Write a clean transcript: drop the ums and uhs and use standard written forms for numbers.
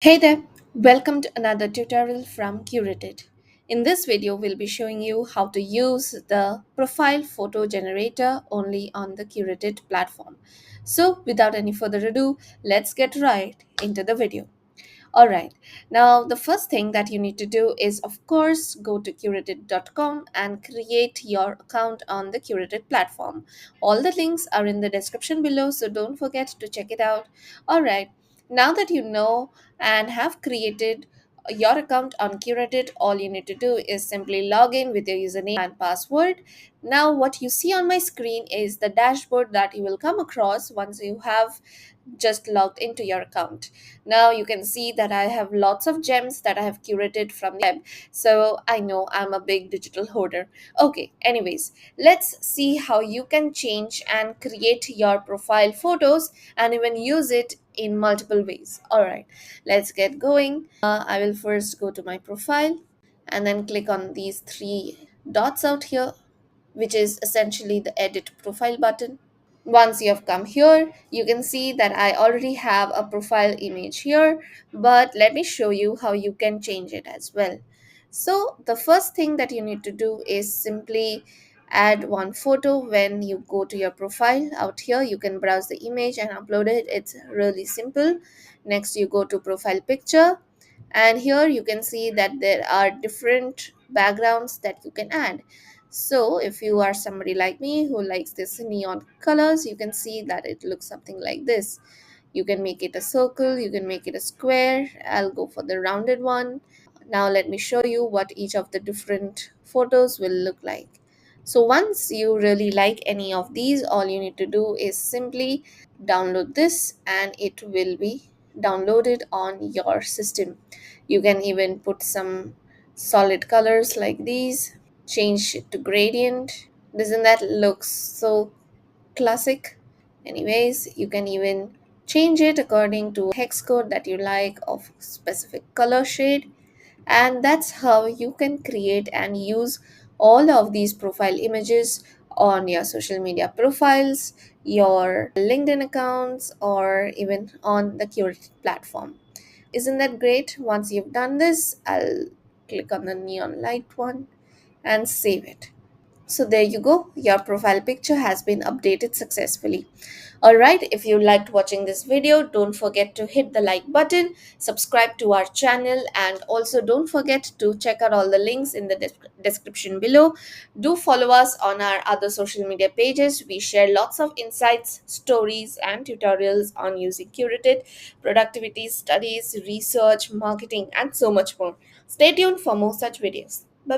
Hey there, welcome to another tutorial from Curateit. In this video, we'll be showing you how to use the profile photo generator only on the Curateit platform. So without any further ado, let's get right into the video. All right. Now, the first thing that you need to do is, of course, go to curateit.com and create your account on the Curateit platform. All the links are in the description below, so don't forget to check it out. All right. Now that you know and have created your account on Curateit, all you need to do is simply log in with your username and password. Now, what you see on my screen is the dashboard that you will come across once you have just logged into your account. Now you can see that I have lots of gems that I have curated from the web. So I know I'm a big digital hoarder. Okay, anyways, let's see how you can change and create your profile photos and even use it in multiple ways. All right, let's get going. I will first go to my profile and then click on these three dots out here, which is essentially the edit profile button. Once you have come here, you can see that I already have a profile image here, but let me show you how you can change it as well. So the first thing that you need to do is simply add one photo. When you go to your profile out here, you can browse the image and upload it. It's really simple. Next, you go to profile picture, and here you can see that there are different backgrounds that you can add. So if you are somebody like me who likes this neon colors, you can see that it looks something like this. You can make it a circle, you can make it a square. I'll go for the rounded one. Now let me show you what each of the different photos will look like. So once you really like any of these, all you need to do is simply download this and it will be downloaded on your system. You can even put some solid colors like these, change it to gradient. Doesn't that look so classic? Anyways, you can even change it according to hex code that you like of specific color shade, and that's how you can create and use all of these profile images on your social media profiles, your LinkedIn accounts, or even on the Curate platform. Isn't that great? Once you've done this, I'll click on the neon light one and save it. So there you go, your profile picture has been updated successfully. Alright, if you liked watching this video, don't forget to hit the like button, subscribe to our channel, and also don't forget to check out all the links in the description below. Do follow us on our other social media pages. We share lots of insights, stories, and tutorials on using Curated, productivity, studies, research, marketing, and so much more. Stay tuned for more such videos.